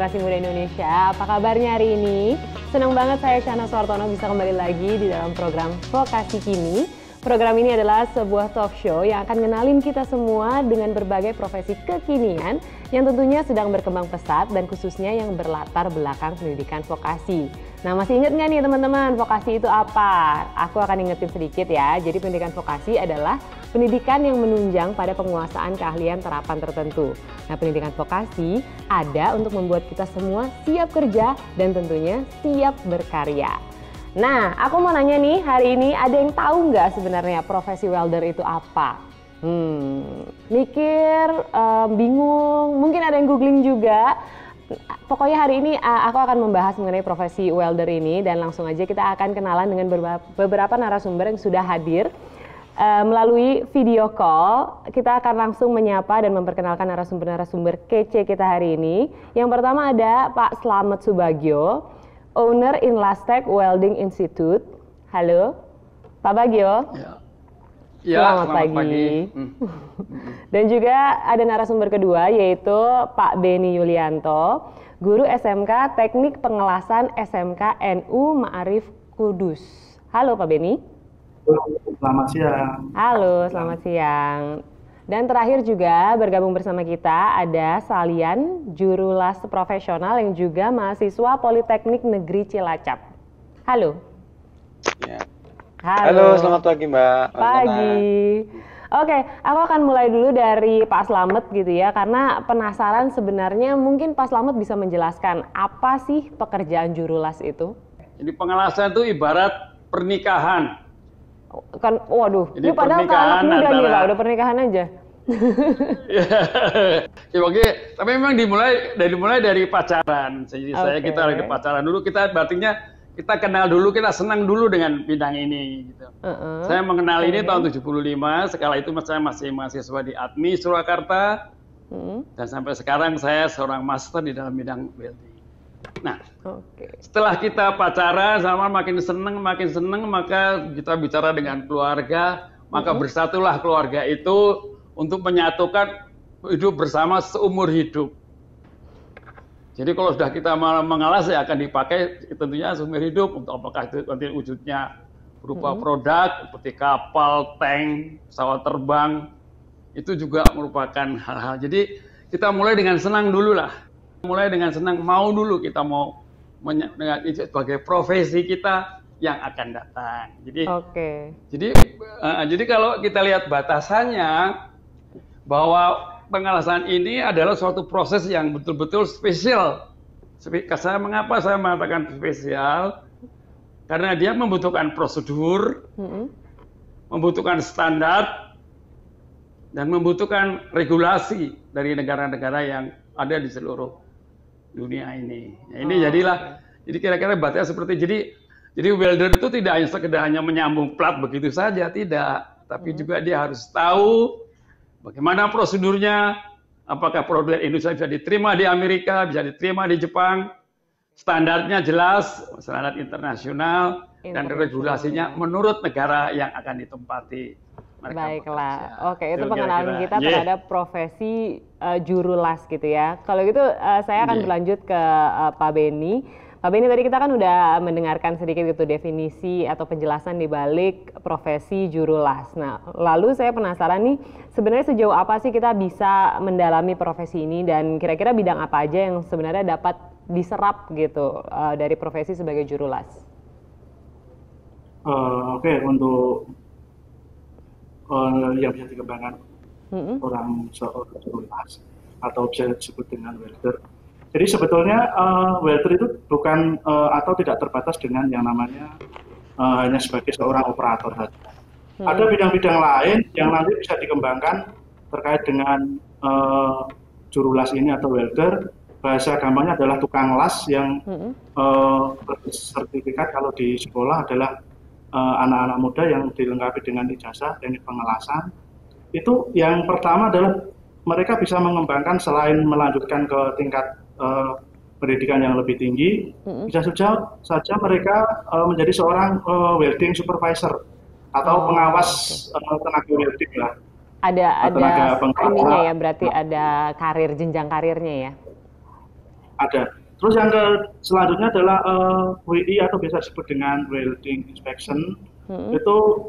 Generasi Muda Indonesia. Apa kabarnya hari ini? Senang banget saya Shana Suartono bisa kembali lagi di dalam program Vokasi Kini. Program ini adalah sebuah talk show yang akan ngenalin kita semua dengan berbagai profesi kekinian yang tentunya sedang berkembang pesat dan khususnya yang berlatar belakang pendidikan vokasi. Nah, masih ingat nggak nih teman-teman, vokasi itu apa? Aku akan ingetin sedikit ya. Jadi pendidikan vokasi adalah pendidikan yang menunjang pada penguasaan keahlian terapan tertentu. Nah, pendidikan vokasi ada untuk membuat kita semua siap kerja dan tentunya siap berkarya. Nah, aku mau nanya nih, hari ini ada yang tahu nggak sebenarnya profesi welder itu apa? Mikir, bingung, mungkin ada yang googling juga. Pokoknya hari ini aku akan membahas mengenai profesi welder ini dan langsung aja kita akan kenalan dengan beberapa narasumber yang sudah hadir. Melalui video call, kita akan langsung menyapa dan memperkenalkan narasumber-narasumber kece kita hari ini. Yang pertama ada Pak Slamet Subagio, owner Inlastek Welding Institute. Halo, Pak Bagio. Ya, selamat pagi. Dan juga ada narasumber kedua yaitu Pak Beni Yulianto, guru SMK Teknik Pengelasan SMK NU Ma'arif Kudus. Halo Pak Beni. Selamat siang. Halo, selamat siang. Dan terakhir juga bergabung bersama kita ada Salian, juru las profesional yang juga mahasiswa Politeknik Negeri Cilacap. Halo. Ya. Halo, selamat pagi Mbak. Pagi. Oke, aku akan mulai dulu dari Pak Slamet gitu ya, karena penasaran sebenarnya mungkin Pak Slamet bisa menjelaskan apa sih pekerjaan juru las itu? Jadi pengelasan itu ibarat pernikahan. Kan, waduh, Jadi ini padahal anak muda nih Pak, udah pernikahan aja. Ya, oke. Tapi memang dimulai dari pacaran. Jadi kita lagi pacaran dulu, kita berartinya kita kenal dulu, kita senang dulu dengan bidang ini. Gitu. Saya mengenal ini tahun 75, sekala itu saya masih mahasiswa di ATMI Surakarta, dan sampai sekarang saya seorang master di dalam bidang welding. Nah, setelah kita pacaran sama makin seneng, maka kita bicara dengan keluarga, maka bersatulah keluarga itu untuk menyatukan hidup bersama seumur hidup. Jadi kalau sudah kita mengalas ya akan dipakai tentunya seumur hidup, untuk apakah itu nanti wujudnya berupa produk seperti kapal, tank, pesawat terbang, itu juga merupakan hal-hal. Jadi kita mulai dengan senang dulu lah. Mulai dengan senang, mau dulu kita mau dengan itu sebagai profesi kita yang akan datang. Jadi kalau kita lihat batasannya bahwa pengelasan ini adalah suatu proses yang betul-betul spesial. Mengapa saya mengatakan spesial? Karena dia membutuhkan prosedur, membutuhkan standar, dan membutuhkan regulasi dari negara-negara yang ada di seluruh dunia ini. Nah, ini jadi kira-kira batasnya seperti jadi welder itu tidak hanya sekedar menyambung plat begitu saja, tidak, tapi juga dia harus tahu bagaimana prosedurnya, apakah produk Indonesia bisa diterima di Amerika, bisa diterima di Jepang, standarnya jelas, standar internasional, dan regulasinya menurut negara yang akan ditempati. Baiklah, oke, itu pengenalan kita terhadap profesi juru las gitu ya. Kalau gitu saya akan berlanjut ke Pak Beni. Pak Beni, tadi kita kan udah mendengarkan sedikit gitu definisi atau penjelasan di balik profesi juru las. Nah, lalu saya penasaran nih, sebenarnya sejauh apa sih kita bisa mendalami profesi ini dan kira-kira bidang apa aja yang sebenarnya dapat diserap gitu dari profesi sebagai juru las? Oke, untuk yang bisa dikembangkan seorang juru las atau bisa disebut dengan welder. Jadi sebetulnya welder itu bukan atau tidak terbatas dengan yang namanya hanya sebagai seorang operator saja. Ada bidang-bidang lain yang nanti bisa dikembangkan terkait dengan juru las ini atau welder. Bahasa gampangnya adalah tukang las yang bersertifikat kalau di sekolah adalah anak-anak muda yang dilengkapi dengan ijazah teknik pengelasan. Itu yang pertama adalah mereka bisa mengembangkan selain melanjutkan ke tingkat pendidikan yang lebih tinggi, bisa saja mereka menjadi seorang welding supervisor atau pengawas tenaga welding lah. Ada ininya ya, berarti ada jenjang karirnya ya. ada. Terus yang selanjutnya adalah WI atau biasa disebut dengan welding inspection. Itu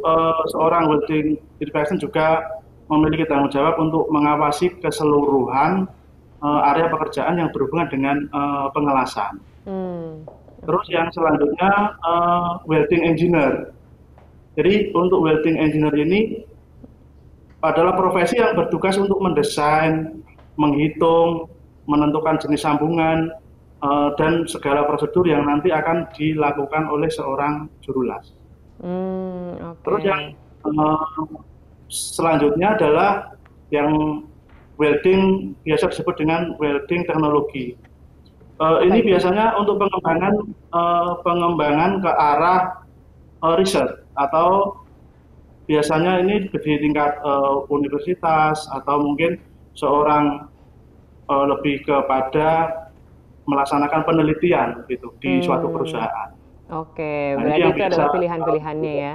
seorang welding inspection juga memiliki tanggung jawab untuk mengawasi keseluruhan area pekerjaan yang berhubungan dengan pengelasan. Terus yang selanjutnya welding engineer. Jadi untuk welding engineer ini adalah profesi yang bertugas untuk mendesain, menghitung, menentukan jenis sambungan, dan segala prosedur yang nanti akan dilakukan oleh seorang juru las. Okay. Terus yang selanjutnya adalah yang welding biasa disebut dengan welding teknologi. Ini biasanya untuk pengembangan ke arah riset atau biasanya ini di tingkat universitas atau mungkin seorang lebih kepada melaksanakan penelitian gitu di suatu perusahaan. Oke, berarti itu adalah pilihan-pilihannya ya?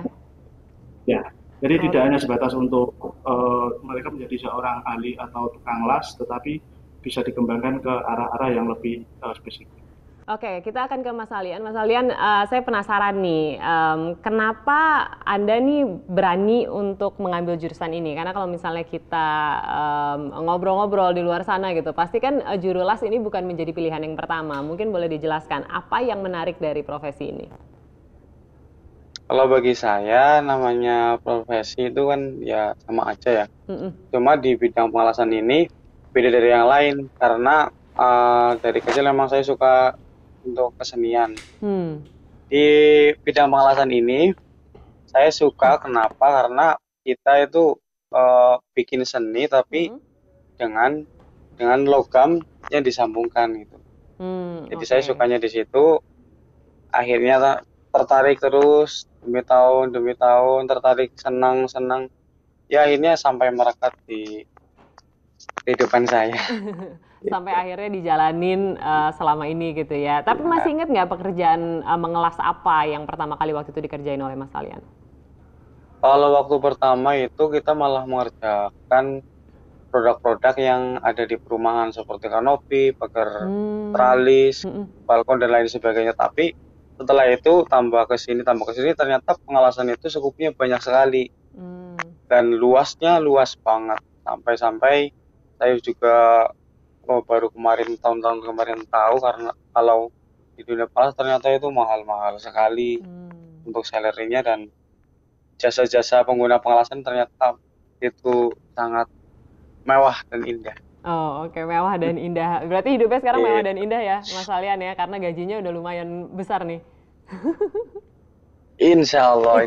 Ya, jadi tidak hanya sebatas untuk mereka menjadi seorang ahli atau tukang las, tetapi bisa dikembangkan ke arah-arah yang lebih spesifik. Oke, kita akan ke Mas Alian. Mas Alian, saya penasaran nih, kenapa Anda nih berani untuk mengambil jurusan ini? Karena kalau misalnya kita ngobrol-ngobrol di luar sana gitu, pasti kan juru las ini bukan menjadi pilihan yang pertama. Mungkin boleh dijelaskan apa yang menarik dari profesi ini? Kalau bagi saya, namanya profesi itu kan ya sama aja ya. Cuma di bidang pengelasan ini beda dari yang lain, karena dari kecil memang saya suka untuk kesenian. Di bidang pengelasan ini saya suka kenapa? Karena kita itu bikin seni tapi dengan logam yang disambungkan gitu. Jadi saya sukanya di situ. Akhirnya tertarik terus demi tahun tertarik, senang. Ya akhirnya sampai merekat di kehidupan saya. Sampai akhirnya dijalanin selama ini gitu ya. Tapi masih ingat nggak pekerjaan mengelas apa yang pertama kali waktu itu dikerjain oleh Mas Alian? Kalau waktu pertama itu kita malah mengerjakan produk-produk yang ada di perumahan seperti kanopi, pagar tralis, balkon dan lain sebagainya. Tapi setelah itu tambah ke sini ternyata pengelasan itu skupnya banyak sekali. Dan luasnya luas banget. Sampai saya juga baru tahun-tahun kemarin tahu, karena kalau di dunia pengelasan ternyata itu mahal-mahal sekali untuk salary-nya, dan jasa-jasa pengguna pengelasan ternyata itu sangat mewah dan indah. Oh oke, mewah dan indah. Berarti hidupnya sekarang mewah dan indah ya Mas Alian ya, karena gajinya udah lumayan besar nih. Insya Allah.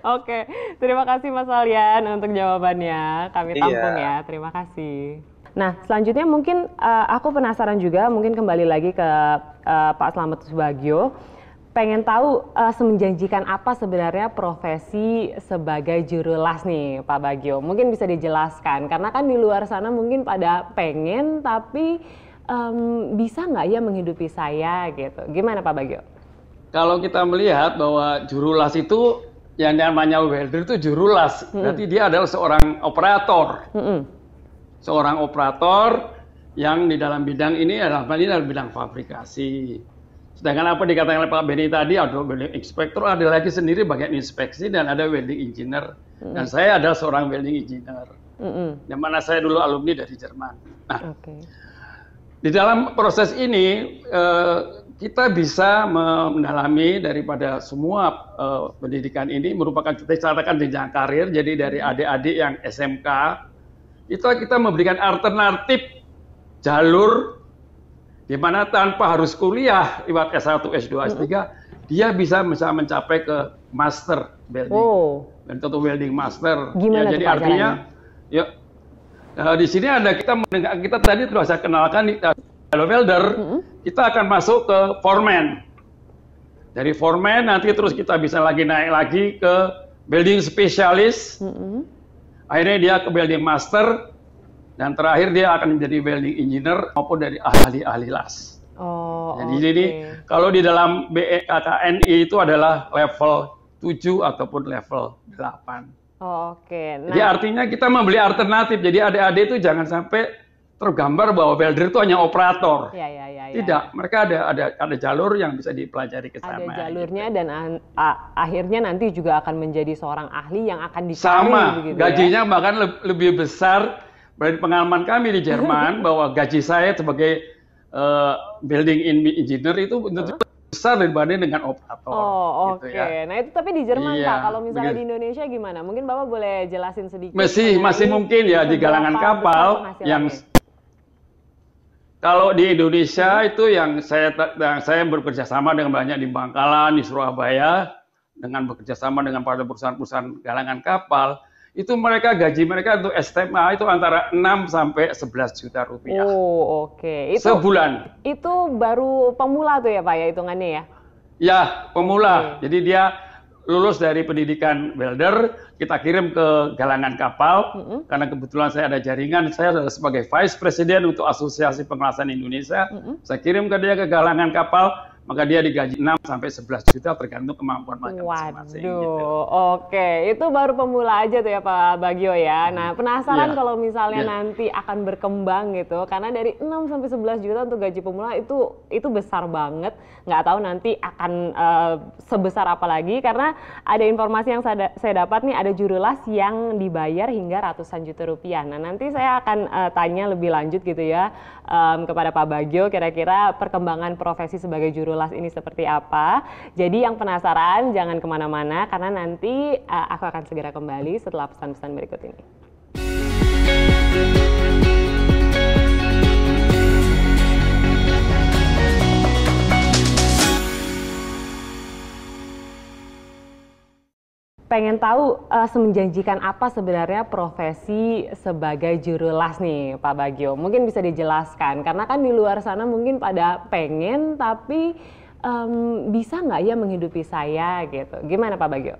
Oke, terima kasih Mas Alian untuk jawabannya. Kami tampung ya, terima kasih. Nah, selanjutnya mungkin aku penasaran juga, mungkin kembali lagi ke Pak Slamet Subagio. Pengen tahu semenjanjikan apa sebenarnya profesi sebagai juru las nih Pak Bagio. Mungkin bisa dijelaskan, karena kan di luar sana mungkin pada pengen, tapi bisa nggak ya menghidupi saya gitu. Gimana Pak Bagio? Kalau kita melihat bahwa juru las itu, yang namanya welder itu juru las, berarti dia adalah seorang operator. Seorang operator yang di dalam bidang ini adalah bidang fabrikasi. Sedangkan apa dikatakan oleh Pak Benny tadi, ada welding inspektor, ada lagi sendiri bagian inspeksi, dan ada welding engineer. Dan saya adalah seorang welding engineer. Yang mana saya dulu alumni dari Jerman. Nah, di dalam proses ini kita bisa mendalami daripada semua pendidikan ini merupakan catatan jenjang karir. Jadi dari adik-adik yang SMK, itu kita memberikan alternatif jalur di mana tanpa harus kuliah lewat S1, S2, S3, dia bisa mencapai ke master welding. Dan tentu welding master. Gimana ya, jadi artinya di sini ada kita tadi telah saya kenalkan kalau welder, kita akan masuk ke foreman. Dari foreman nanti terus kita bisa naik lagi ke welding spesialis. Akhirnya dia ke welding master, dan terakhir dia akan menjadi welding engineer maupun dari ahli las. Jadi ini kalau di dalam BEKKNI itu adalah level 7 ataupun level 8. Nah, jadi artinya kita membeli alternatif. Jadi adik-adik itu jangan sampai tergambar bahwa welder itu hanya operator. Ya. Tidak, mereka ada jalur yang bisa dipelajari ke sana. Ada jalurnya gitu. Dan akhirnya nanti juga akan menjadi seorang ahli yang akan dicari. Sama, gajinya bahkan lebih besar dari pengalaman kami di Jerman bahwa gaji saya sebagai building engineer itu besar dibanding dengan operator. Oh, oke. Gitu ya. Nah itu tapi di Jerman Pak, kalau misalnya di Indonesia gimana? Mungkin Bapak boleh jelasin sedikit. Masih mungkin ya di galangan kapal yang kalau di Indonesia itu yang saya bekerja sama dengan banyak di Bangkalan, di Surabaya, dengan bekerja sama dengan pada perusahaan-perusahaan galangan kapal, itu gaji mereka untuk SMA itu antara 6 sampai 11 juta rupiah. Oh, oke. Sebulan. Itu baru pemula tuh ya Pak ya hitungannya ya? Ya, pemula. Jadi dia lulus dari pendidikan welder, kita kirim ke galangan kapal, karena kebetulan saya ada jaringan, saya sebagai Vice President untuk Asosiasi Pengelasan Indonesia, saya kirim ke dia ke galangan kapal, maka dia digaji 6 sampai 11 juta tergantung kemampuan mereka masing-masing. Gitu. Oke, itu baru pemula aja tuh ya Pak Bagio ya. Nah, penasaran kalau misalnya nanti akan berkembang gitu, karena dari 6 sampai 11 juta untuk gaji pemula itu besar banget. Nggak tahu nanti akan sebesar apa lagi, karena ada informasi yang saya dapat nih, ada jurulas yang dibayar hingga ratusan juta rupiah. Nah, nanti saya akan tanya lebih lanjut gitu ya kepada Pak Bagio, kira-kira perkembangan profesi sebagai jurulas ini seperti apa. Jadi yang penasaran jangan kemana-mana, karena nanti aku akan segera kembali setelah pesan-pesan berikut ini. Pengen tahu semenjanjikan apa sebenarnya profesi sebagai juru las nih Pak Bagio. Mungkin bisa dijelaskan, karena kan di luar sana mungkin pada pengen tapi bisa nggak ya menghidupi saya gitu. Gimana Pak Bagio?